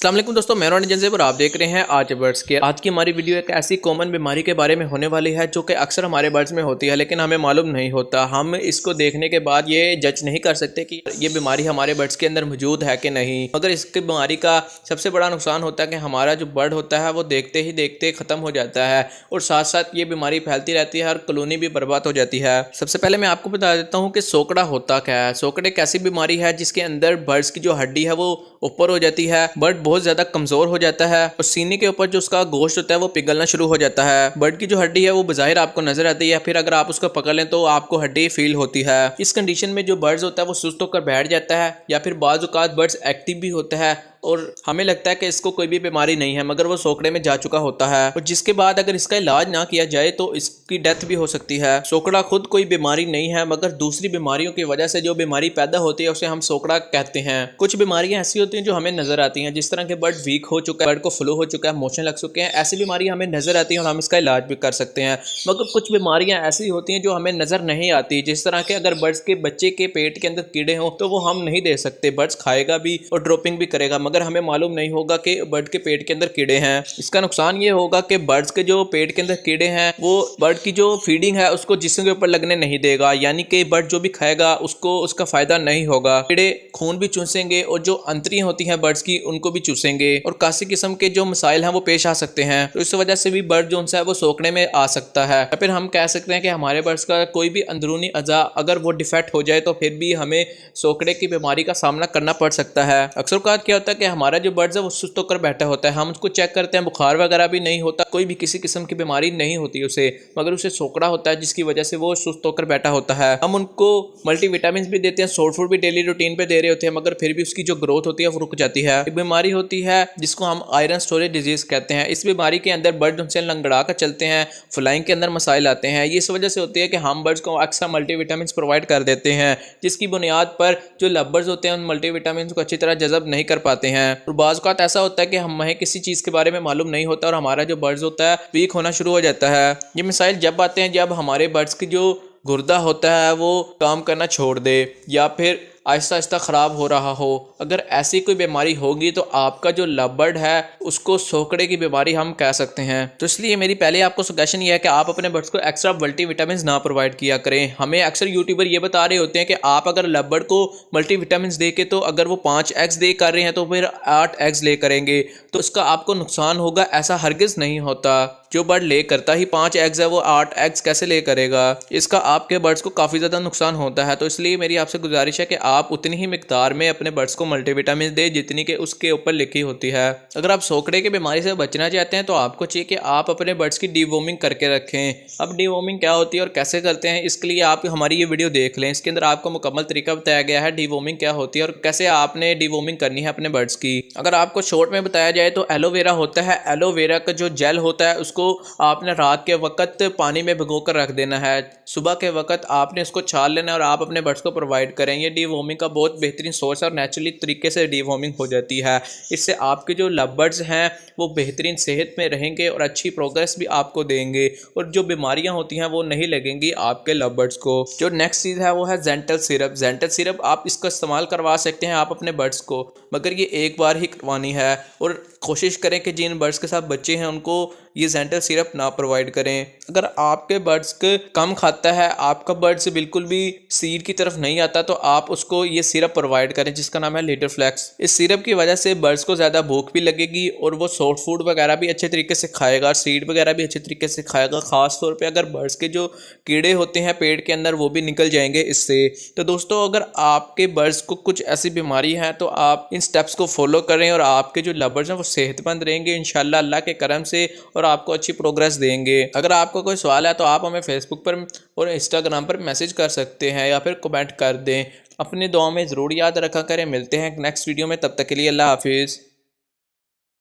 अस्सलाम वालेकुम दोस्तों, मैं रौनक जंज़ेब और आप देख रहे हैं आज बर्ड्स केयर। आज की हमारी वीडियो एक ऐसी कॉमन बीमारी के बारे में होने वाली है जो कि अक्सर हमारे बर्ड्स में होती है लेकिन हमें मालूम नहीं होता। हम इसको देखने के बाद ये जज नहीं कर सकते कि ये बीमारी हमारे बर्ड्स के अंदर मौजूद है कि नहीं। मगर इसकी बीमारी का सबसे बड़ा नुकसान होता है कि हमारा जो बर्ड होता है वो देखते ही देखते ख़त्म हो जाता है और साथ साथ ये बीमारी फैलती रहती है और कॉलोनी भी बर्बाद हो जाती है। सबसे पहले मैं आपको बता देता हूँ कि सोकड़ा होता क्या है। सोकड़े एक ऐसी बीमारी है जिसके अंदर बर्ड्स की जो हड्डी है वो ऊपर हो जाती है, बर्ड बहुत ज्यादा कमजोर हो जाता है और सीने के ऊपर जो उसका गोश्त होता है वो पिघलना शुरू हो जाता है। बर्ड की जो हड्डी है वो बज़ाहिर आपको नजर आती है, फिर अगर आप उसको पकड़ लें तो आपको हड्डी फील होती है। इस कंडीशन में जो बर्ड्स होता है वो सुस्त होकर बैठ जाता है या फिर बाज़ औक़ात बर्ड्स एक्टिव भी होता है और हमें लगता है कि इसको कोई भी बीमारी नहीं है मगर वो सोकड़े में जा चुका होता है और जिसके बाद अगर इसका इलाज ना किया जाए तो इसकी डेथ भी हो सकती है। सोकड़ा खुद कोई बीमारी नहीं है मगर दूसरी बीमारियों की वजह से जो बीमारी पैदा होती है उसे हम सोकड़ा कहते हैं। कुछ बीमारियां ऐसी होती हैं जो हमें नजर आती हैं, जिस तरह के बर्ड वीक हो चुका है, बर्ड को फ्लू हो चुका है, मोशन लग चुके हैं, ऐसी बीमारियां हमें नजर आती हैं और हम इसका इलाज भी कर सकते हैं। मगर कुछ बीमारियां ऐसी होती हैं जो हमें नजर नहीं आती, जिस तरह के अगर बर्ड्स के बच्चे के पेट के अंदर कीड़े हों तो वो हम नहीं दे सकते। बर्ड्स खाएगा भी और ड्रॉपिंग भी करेगा मगर हमें मालूम नहीं होगा कि बर्ड के पेट के अंदर कीड़े हैं। इसका नुकसान ये होगा कि बर्ड्स के जो पेट के अंदर कीड़े हैं वो बर्ड की जो फीडिंग है उसको जिस्म के ऊपर लगने नहीं देगा, यानी कि बर्ड जो भी खाएगा उसको उसका फायदा नहीं होगा। कीड़े खून भी चूसेंगे और जो अंतरियां होती हैं बर्ड्स की उनको भी चूसेंगे और कासी किस्म के जो मसाइल हैं वो पेश आ सकते हैं। तो इस वजह से भी बर्ड जो है वो सोकने में आ सकता है। या फिर हम कह सकते हैं कि हमारे बर्ड्स का कोई भी अंदरूनी अज़ा अगर वो डिफेक्ट हो जाए तो फिर भी हमें सोकड़े की बीमारी का सामना करना पड़ सकता है। अक्सर औक़ात क्या होता है कि हमारा जो बर्ड्स है वो सुस्त होकर बैठा होता है, हम उसको चेक करते हैं, बुखार वगैरह भी नहीं होता, कोई भी किसी किस्म की बीमारी नहीं होती उसे, मगर उसे सोकड़ा होता है जिसकी वजह से वो सुस्त होकर बैठा होता है। हम उनको मल्टीविटामिन भी देते हैं, सॉफ्ट फूड भी डेली रूटीन पे दे रहे होते हैं मगर फिर भी उसकी जो ग्रोथ होती है वो रुक जाती है। एक बीमारी होती है जिसको हम आयरन स्टोरेज डिजीज कहते हैं। इस बीमारी के अंदर बर्ड उनसे लंगड़ा कर चलते हैं, फ्लाइंग के अंदर मसाइल आते हैं। ये इस वजह से होती है कि हम बर्ड्स को अक्सर मल्टीविटामिन प्रोवाइड कर देते हैं जिसकी बुनियाद पर जो लवर्स होते हैं उन मल्टीविटामिन को अच्छी तरह जज़ब नहीं कर पाते हैं और बाज़ औक़ात ऐसा होता है कि हमें किसी चीज़ के बारे में मालूम नहीं होता और हमारा जो बर्ड्स होता है वीक होना शुरू हो जाता है। ये मिसाइल जब आते हैं जब हमारे बर्ड्स की जो गुर्दा होता है वो काम करना छोड़ दे या फिर आहिस्ता आहिस्ता ख़राब हो रहा हो। अगर ऐसी कोई बीमारी होगी तो आपका जो लव है उसको सोकड़े की बीमारी हम कह सकते हैं। तो इसलिए मेरी पहले आपको सजेशन ये है कि आप अपने बर्ड्स को एक्स्ट्रा मल्टीविटामिन ना प्रोवाइड किया करें। हमें अक्सर यूट्यूबर ये बता रहे होते हैं कि आप अगर लव को मल्टीविटामिन दे के तो अगर वो 5 एग्स दे कर रहे हैं तो फिर 8 एग्स ले करेंगे तो इसका आपको नुकसान होगा। ऐसा हरगिज़ नहीं होता। जो बर्ड ले करता ही 5 एग्स है वो 8 एग्स कैसे ले करेगा, इसका आपके बर्ड्स को काफ़ी ज़्यादा नुकसान होता है। तो इसलिए मेरी आपसे गुजारिश है कि आप उतनी ही मिकदार में अपने बर्ड्स को मल्टीविटामिन दें जितनी के उसके ऊपर लिखी होती है। अगर आप सोकड़े की बीमारी से बचना चाहते हैं तो आपको चाहिए कि आप अपने बर्ड्स की डीवॉर्मिंग करके रखें। अब डीवॉर्मिंग क्या होती है और कैसे करते हैं इसके लिए आप हमारी ये वीडियो देख लें। इसके अंदर आपको मुकम्मल तरीका बताया गया है डीवॉर्मिंग क्या होती है और कैसे आपने डीवॉर्मिंग करनी है अपने बर्ड्स की। अगर आपको शॉर्ट में बताया जाए तो एलोवेरा होता है, एलोवेरा का जो जेल होता है उसको आपने रात के वक्त पानी में भिगो कर रख देना है, सुबह के वक्त आपने उसको छान लेना है और आप अपने बर्ड्स को प्रोवाइड करें। ये डीवॉर्मिंग का बहुत बेहतरीन सोर्स है और नेचुरली तरीके से डीवॉर्मिंग हो जाती है। इससे आपके जो लव बर्ड्स हैं वो बेहतरीन सेहत में रहेंगे और अच्छी प्रोग्रेस भी आपको देंगे और जो बीमारियां होती हैं वो नहीं लगेंगी आपके लव बर्ड्स को। जो नेक्स्ट चीज़ है वो है जेंटल सिरप। जेंटल सिरप आप इसका इस्तेमाल करवा सकते हैं आप अपने बर्ड्स को, मगर ये एक बार ही करवानी है और कोशिश करें कि जिन बर्ड्स के साथ बच्चे हैं उनको ये जेंटल सिरप ना प्रोवाइड करें। अगर आपके बर्ड्स के कम खाता है, आपका बर्ड्स बिल्कुल भी सीड की तरफ नहीं आता तो आप उसको ये सिरप प्रोवाइड करें जिसका नाम है लीटर फ्लैक्स। इस सिरप की वजह से बर्ड्स को ज़्यादा भूख भी लगेगी और वो सॉफ्ट फूड वगैरह भी अच्छे तरीके से खाएगा, सीड वगैरह भी अच्छे तरीके से खाएगा। ख़ास तौर पर अगर बर्ड्स के जो कीड़े होते हैं पेट के अंदर वो भी निकल जाएंगे इससे। तो दोस्तों अगर आपके बर्ड्स को कुछ ऐसी बीमारी है तो आप इन स्टेप्स को फॉलो करें और आपके जो लवर्स हैं वो सेहतमंद रहेंगे इंशाल्लाह अल्लाह के करम से और आपको अच्छी प्रोग्रेस देंगे। अगर आपको कोई सवाल है तो आप हमें फेसबुक पर और इंस्टाग्राम पर मैसेज कर सकते हैं या फिर कमेंट कर दें। अपनी दुआ में ज़रूर याद रखा करें। मिलते हैं नेक्स्ट वीडियो में, तब तक के लिए अल्लाह हाफिज़।